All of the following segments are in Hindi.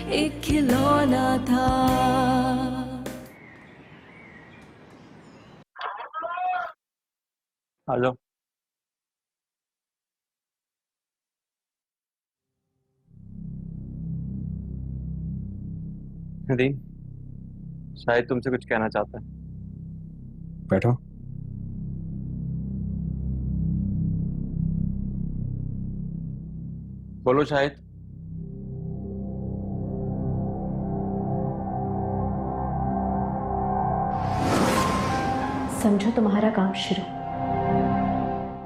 एक खिलौना था। हेलो। नदीम, शायद तुमसे कुछ कहना चाहता है। बैठो। बोलो शायद। समझो तुम्हारा काम शुरू।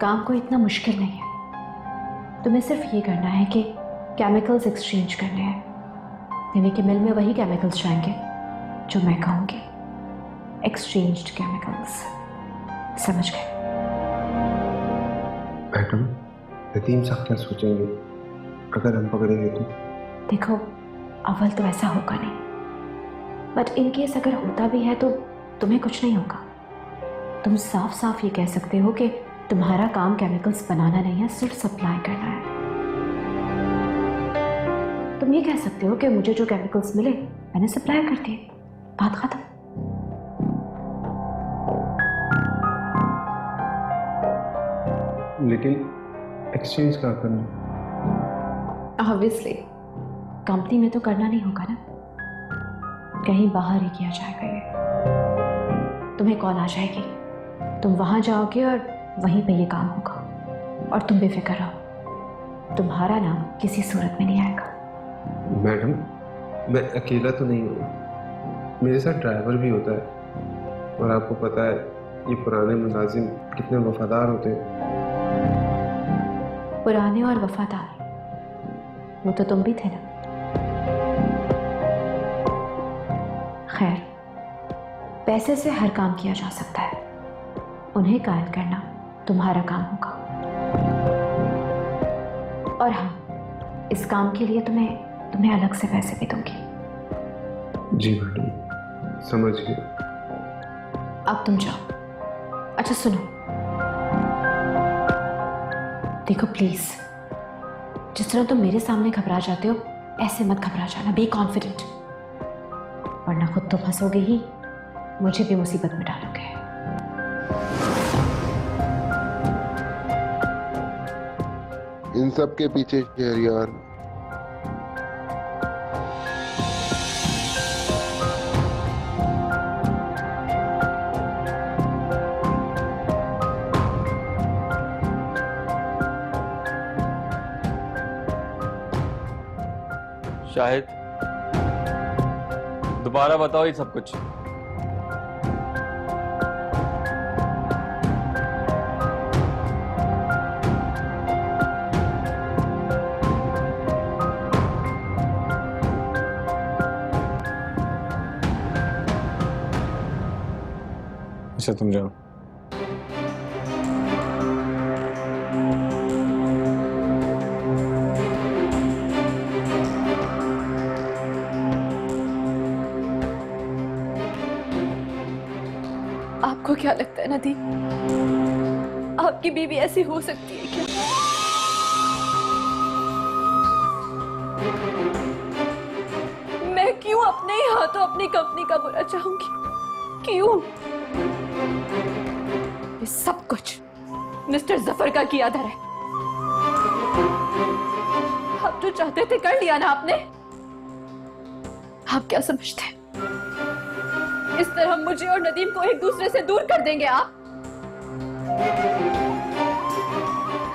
काम को इतना मुश्किल नहीं है। तुम्हें सिर्फ ये करना है कि केमिकल्स एक्सचेंज करने हैं। यानी कि मिल में वही केमिकल्स जाएंगे जो मैं कहूँगी, एक्सचेंज्ड केमिकल्स। समझ गए? मैडम, नदीम साहब क्या सोचेंगे अगर हम पकड़ेंगे तो? देखो, अव्वल तो ऐसा होगा नहीं, बट इन केस अगर होता भी है तो तुम्हें कुछ नहीं होगा। तुम साफ साफ ये कह सकते हो कि तुम्हारा काम केमिकल्स बनाना नहीं है, सिर्फ सप्लाई करना है। तुम ये कह सकते हो कि मुझे जो केमिकल्स मिले मैंने सप्लाई कर दिए, बात खत्म। लेकिन एक्सचेंज कहाँ करना? ऑब्वियसली कंपनी में तो करना नहीं होगा ना, कहीं बाहर ही किया जाएगा ये। तुम्हें कॉल आ जाएगी, तुम वहां जाओगे और वहीं पे ये काम होगा। और तुम बेफिक्र रहो, तुम्हारा नाम किसी सूरत में नहीं आएगा। मैडम, मैं अकेला तो नहीं हूँ, मेरे साथ ड्राइवर भी होता है। और आपको पता है ये पुराने मुलाजिम कितने वफादार होते हैं। पुराने और वफादार, वो तो तुम भी थे ना। खैर, पैसे से हर काम किया जा सकता है, उन्हें कायल करना तुम्हारा काम होगा। और हाँ, इस काम के लिए तुम्हें अलग से पैसे भी दूंगी। जी मैडम, समझ गए। अब तुम जाओ। अच्छा सुनो, देखो प्लीज, जिस तरह तुम मेरे सामने घबरा जाते हो ऐसे मत घबरा जाना। बी कॉन्फिडेंट, वरना खुद तो फंसोगे ही, मुझे भी मुसीबत में डालोगे। इन सब के पीछे शहरियार। शायद दोबारा बताओ ये सब कुछ। अच्छा तुम जाओ। आपको क्या लगता है नदीम, आपकी बीवी ऐसी हो सकती है क्या? मैं क्यों अपने ही हाथों अपनी कंपनी का बुरा चाहूंगी? क्यों? ये सब कुछ मिस्टर जफर का किया धर है। आप जो चाहते थे कर लिया ना आपने। आप क्या समझते हैं इस तरह मुझे और नदीम को एक दूसरे से दूर कर देंगे आप?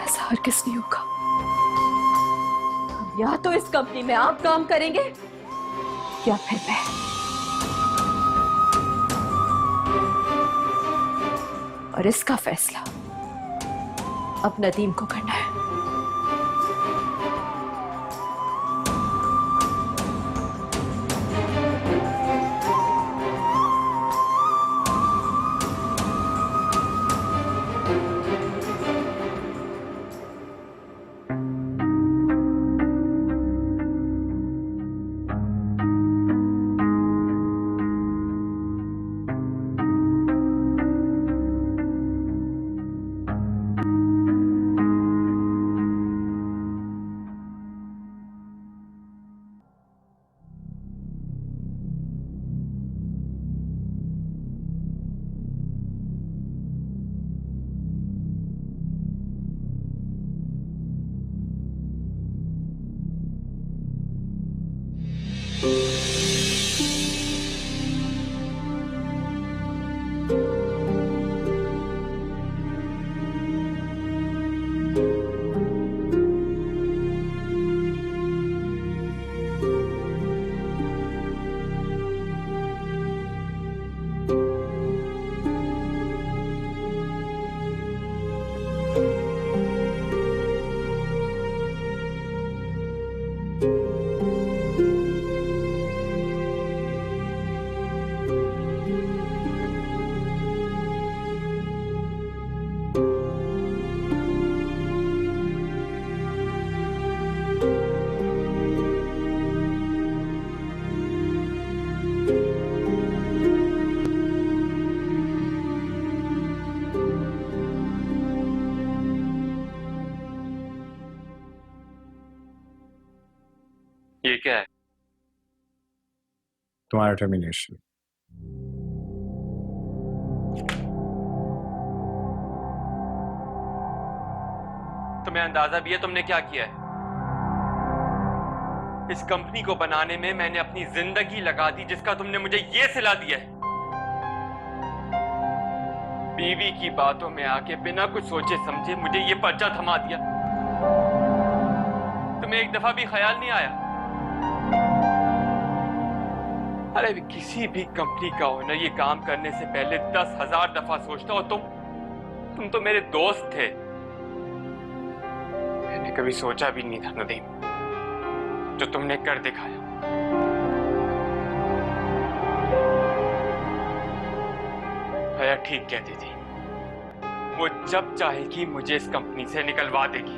ऐसा हर किस नहीं होगा। या तो इस कंपनी में आप काम करेंगे या फिर मैं। और इसका फैसला अब नदीम को करना है। ये क्या है? तुम्हारा टर्मिनेशन। तुम्हें अंदाजा भी है तुमने क्या किया है? इस कंपनी को बनाने में मैंने अपनी जिंदगी लगा दी, जिसका तुमने मुझे ये सिला दिया है। बीवी की बातों में आके बिना कुछ सोचे समझे मुझे ये पर्चा थमा दिया। तुम्हें एक दफा भी ख्याल नहीं आया? अरे किसी भी कंपनी का ओनर ये काम करने से पहले 10,000 दफा सोचता। और तुम तो मेरे दोस्त थे। मैंने कभी सोचा भी नहीं था नदीम, जो तुमने कर दिखाया। भैया ठीक कहती थी, वो जब चाहेगी मुझे इस कंपनी से निकलवा देगी।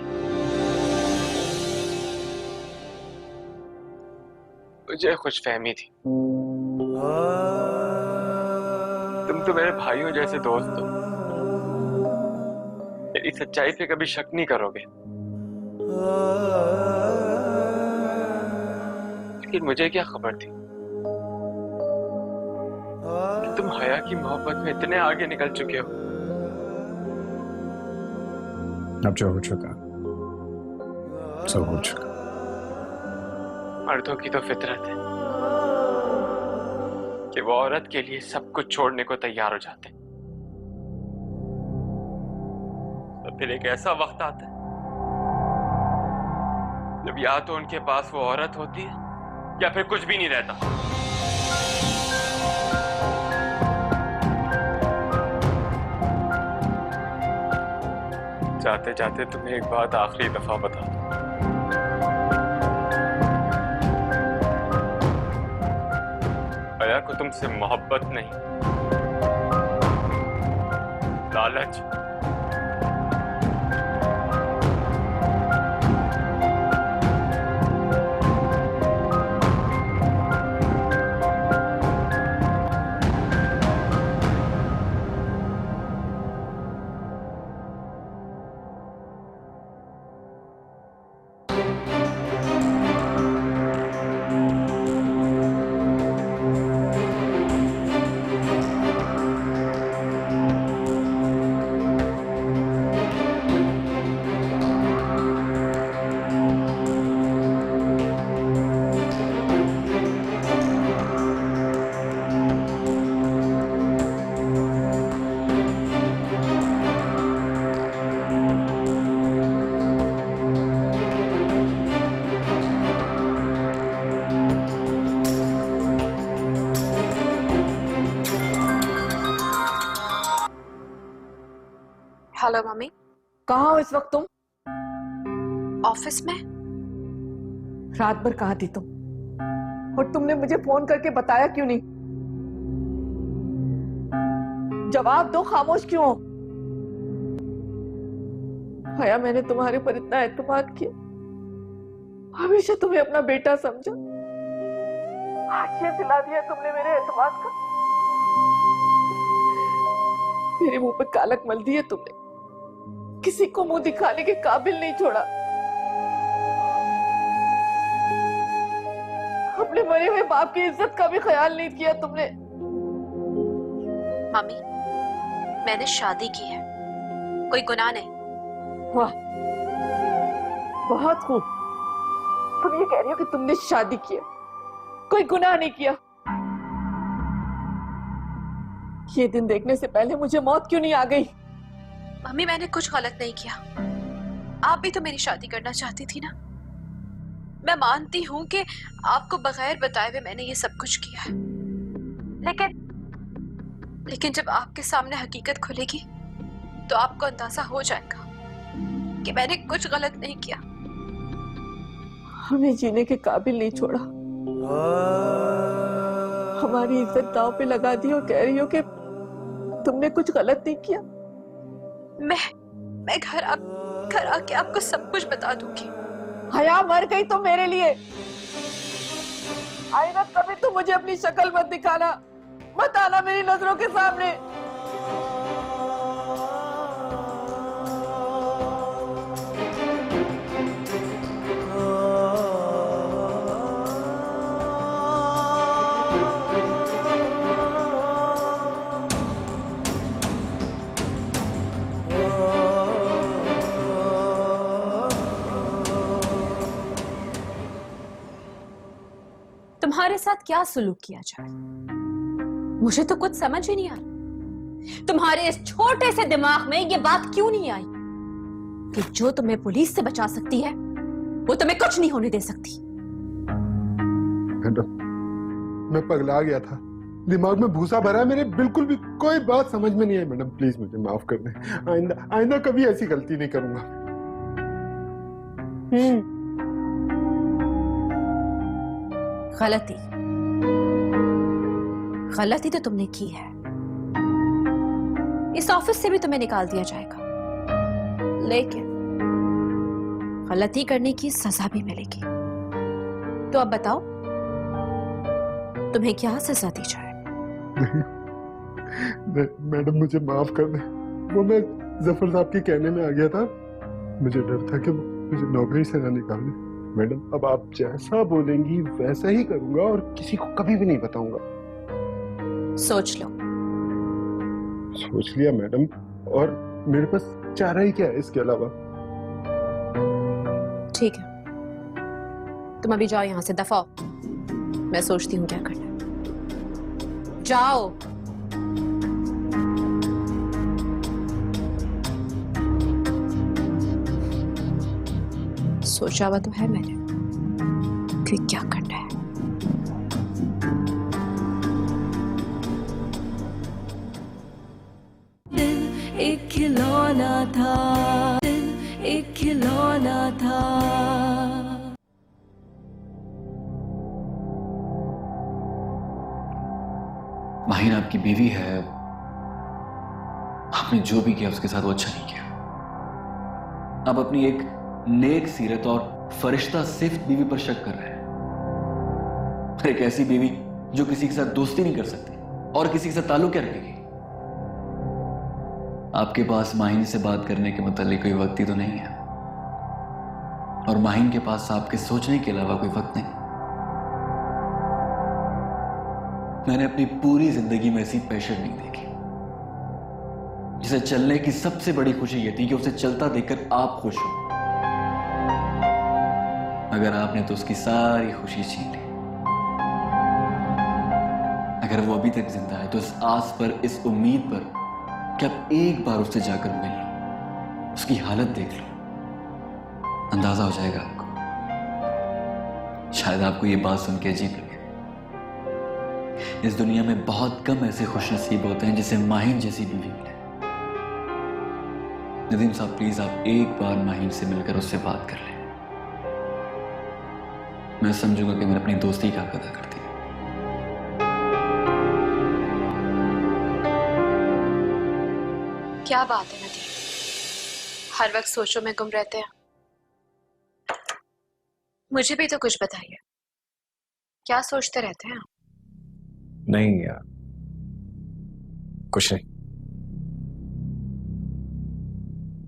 मुझे खुशफहमी थी, तुम तो मेरे भाइयों जैसे दोस्त हो, मेरी सच्चाई पे कभी शक नहीं करोगे। लेकिन मुझे क्या खबर थी कि तुम हया की मोहब्बत में इतने आगे निकल चुके हो। अब जो हो चुका सब हो चुका। मर्दों की तो फितरत है कि वो औरत के लिए सब कुछ छोड़ने को तैयार हो जाते हैं। तो फिर एक ऐसा वक्त आता है जब या तो उनके पास वो औरत होती है या फिर कुछ भी नहीं रहता। जाते जाते तुम्हें एक बात आखिरी दफा बता दूं। हया को तुमसे मोहब्बत नहीं, लालच। Hello mummy. कहाँ हो इस वक्त तुम? ऑफिस में। रात भर कहाँ थी तुम? और तुमने मुझे फोन करके बताया क्यों नहीं? जवाब दो, खामोश क्यों हो? हया, मैंने तुम्हारे पर इतना एतमाद किया, हमेशा तुम्हें अपना बेटा समझा, आज ये सिला दिया तुमने मेरे एतमाद का। मेरे मुंह पे कालक मल दी है तुमने, किसी को मुंह दिखाने के काबिल नहीं छोड़ा। अपने मरे हुए बाप की इज्जत का भी ख्याल नहीं किया तुमने। मम्मी, मैंने शादी की है, कोई गुनाह नहीं। वाह, बहुत खूब। तुम ये कह रही हो कि तुमने शादी की है, कोई गुनाह नहीं किया। ये दिन देखने से पहले मुझे मौत क्यों नहीं आ गई? मम्मी, मैंने कुछ गलत नहीं किया। आप भी तो मेरी शादी करना चाहती थी ना। मैं मानती हूँ कि आपको बगैर बताए हुए मैंने ये सब कुछ किया है, लेकिन जब आपके सामने हकीकत खुलेगी तो आपको अंदाजा हो जाएगा कि मैंने कुछ गलत नहीं किया। हमें जीने के काबिल नहीं छोड़ा, हमारी इज्जत दांव पे लगा दी और कह रही हो कि तुमने कुछ गलत नहीं किया। मैं घर आके आपको सब कुछ बता दूंगी। हया मर गई तो मेरे लिए। आईना कभी तो मुझे अपनी शक्ल मत दिखाना, मत आना मेरी नजरों के सामने। तुम्हारे साथ क्या सुलूक किया जाए, मुझे तो कुछ समझ ही नहीं आ रहा। तुम्हारे इस छोटे से दिमाग में ये बात क्यों नहीं आई कि जो तुम्हें पुलिस से बचा सकती है वो तुम्हें कुछ नहीं होने दे सकती। मैडम, मैं पगला गया था, दिमाग में भूसा भरा है मेरे, बिल्कुल भी कोई बात समझ में नहीं आई। मैडम प्लीज मुझे माफ कर दें, आइंदा कभी ऐसी गलती नहीं करूंगा। गलती तो तुमने की है, इस ऑफिस से भी तुम्हें निकाल दिया जाएगा, लेकिन गलती करने की सजा भी मिलेगी। तो अब बताओ तुम्हें क्या सजा दी जाए? मैडम मुझे माफ कर दें, वो मैं जफर साहब के कहने में आ गया था, मुझे डर था कि मुझे नौकरी से ना निकाल दें। मैडम अब आप जैसा बोलेंगी वैसा ही करूंगा और किसी को कभी भी नहीं बताऊंगा। सोच लो। सोच लिया मैडम, और मेरे पास चारा ही क्या है इसके अलावा। ठीक है, तुम अभी जाओ यहां से, दफा हो। मैं सोचती हूँ क्या करना है। जाओ। सोचा हुआ तो है मैंने कि क्या करना है। एक खिलौना था, एक खिलौना था। माहिन आपकी बीवी है, आपने जो भी किया उसके साथ वो अच्छा नहीं किया। आप अपनी एक नेक सीरत और फरिश्ता सिफ्त बीवी पर शक कर रहे हैं। एक ऐसी बीवी जो किसी के साथ दोस्ती नहीं कर सकती और किसी के साथ ताल्लुक क्या रखेगी। आपके पास माहिन से बात करने के मुतालिक कोई वक्त ही तो नहीं है, और माहिन के पास आपके सोचने के अलावा कोई वक्त नहीं। मैंने अपनी पूरी जिंदगी में ऐसी पेशेंट नहीं देखी जिसे चलने की सबसे बड़ी खुशी यह थी कि उसे चलता देखकर आप खुश हो। अगर आपने तो उसकी सारी खुशी छीन ली। अगर वो अभी तक जिंदा है तो इस आस पर, इस उम्मीद पर कि आप एक बार उससे जाकर मिल लो, उसकी हालत देख लो, अंदाजा हो जाएगा आपको। शायद आपको ये बात सुन के अजीब लगे, इस दुनिया में बहुत कम ऐसे खुशनसीब होते हैं जिसे माहिन जैसी बीवी मिले। नदीम साहब प्लीज आप एक बार माहिन से मिलकर उससे बात कर लें। मैं समझूंगा कि मैंने अपनी दोस्ती का हक अदा कर दिया। क्या बात है नदीम, हर वक्त सोचों में गुम रहते हैं। मुझे भी तो कुछ बताइए, क्या सोचते रहते हैं आप? नहीं यार, कुछ नहीं।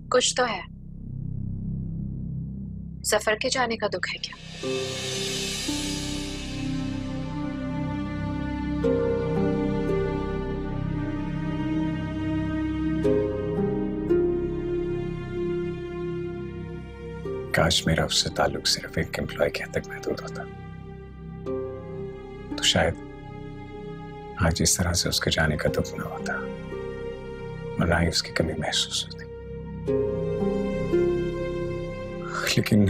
कुछ तो है। जफर के जाने का दुख है क्या? काश मेरा उससे ताल्लुक सिर्फ एक एम्प्लॉय के हद तक महदूद होता, तो शायद आज इस तरह से उसके जाने का दुख ना होता और ना ही उसकी कमी महसूस होती। लेकिन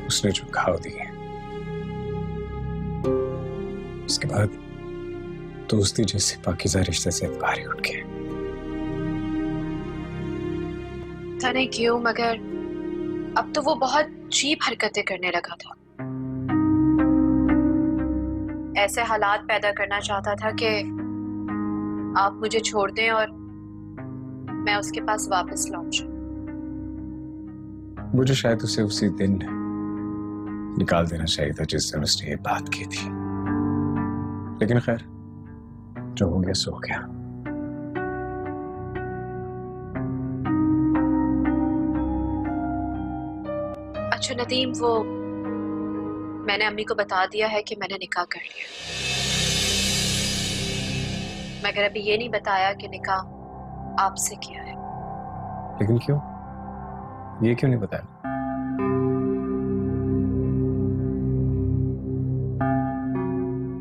उसने जो घाव दिए उसके बाद दोस्ती जैसे पाकीज़ा रिश्ते से भारी उठ गए। पता नहीं क्यों, मगर अब तो वो बहुत चीप हरकतें करने लगा था। ऐसे हालात पैदा करना चाहता था कि आप मुझे छोड़ दें और मैं उसके पास वापस लौट जाऊं। मुझे शायद उसे उसी दिन निकाल देना चाहिए था जिस दिन उसने ये बात की थी, लेकिन खैर जो हो गया सो हो गया। अच्छा नदीम, वो मैंने अम्मी को बता दिया है कि मैंने निकाह कर लिया, मगर अभी ये नहीं बताया कि निकाह आपसे किया है। लेकिन क्यों? ये क्यों नहीं बताया?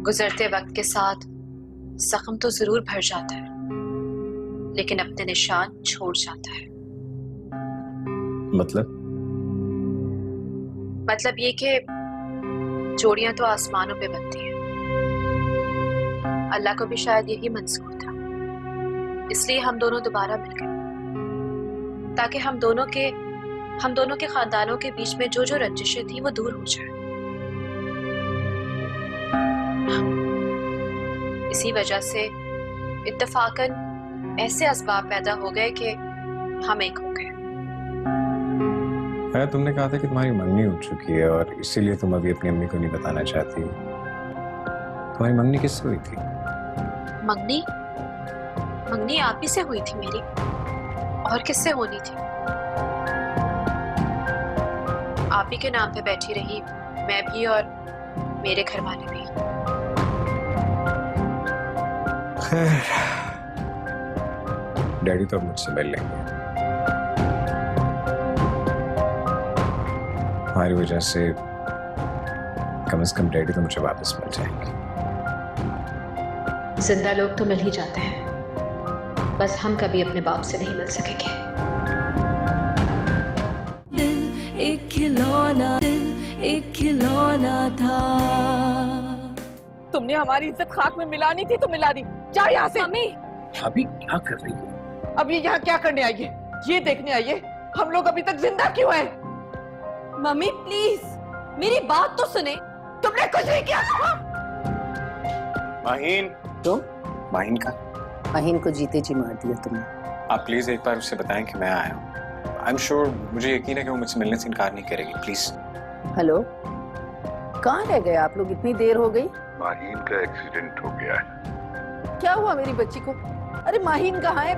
गुजरते वक्त के साथ जख्म तो जरूर भर जाता है, लेकिन अपने निशान छोड़ जाता है। मतलब ये कि जोड़ियां तो आसमानों पे बनती हैं। अल्लाह को भी शायद यही मंजूर था, इसलिए हम दोनों दोबारा मिल गए, ताकि हम दोनों के खानदानों के बीच में जो जो रंजिशें थी वो दूर हो जाए। इसी वजह से इत्तेफाकन ऐसे असबाब पैदा हो गए कि हम एक हो गए। तुमने कहा था कि तुम्हारी मंगनी हो चुकी है और इसीलिए तुम अभी अपनी अम्मी को नहीं बताना चाहती। तुम्हारी मंगनी किससे हुई थी? मंगनी आप ही से हुई थी मेरी, और किससे होनी थी? आप ही के नाम पे बैठी रही मैं भी और मेरे घर वाले भी। डैडी तो अब मुझसे मिल लेंगे। हमारी वजह से कम से कम डैडी तो मुझे वापस मिल जाएंगे। जिंदा लोग तो मिल ही जाते हैं, बस हम कभी अपने बाप से नहीं मिल सकेंगे। दिल एक खिलौना था। तुमने हमारी इज्जत खाक में मिलानी थी तो मिला दी। जा यहाँ से। मम्मी, अभी क्या कर रही हो? अब ये यहाँ क्या करने आई है? ये देखने आई है हम लोग अभी तक जिंदा क्यों हैं? मम्मी प्लीज मेरी बात तो सुने। तुमने कुछ नहीं किया। माहीन, तुम माहीन का माहीन को जीते जी मार दिया तुमने। आप प्लीज एक बार उससे बताएं कि मैं आया हूँ। आई एम श्योर, मुझे यकीन है कि वो मुझसे मिलने से इनकार नहीं करेगी। प्लीज। हेलो, कहाँ रह गए आप लोग? इतनी देर हो गई। माहीन का एक्सीडेंट हो गया है। क्या हुआ मेरी बच्ची को? अरे माहीन कहाँ है?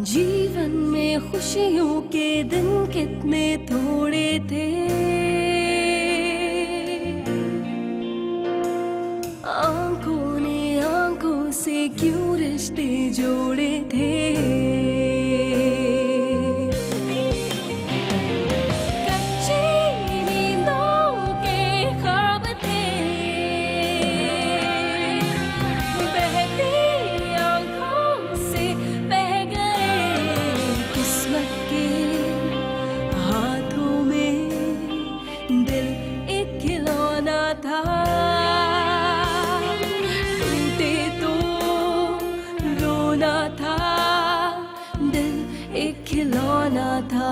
जीवन में खुशियों के दिन कितने थोड़े थे, आंखों ने आंखों से क्यों रिश्ते जोड़े थे। कच्ची नींदों के ख्वाब थे, बहती आंखों से बह गए किस्मत के हाथों में। दिल एक खिलौना था, टूटे तो रोना था। दिल एक खिलौना था।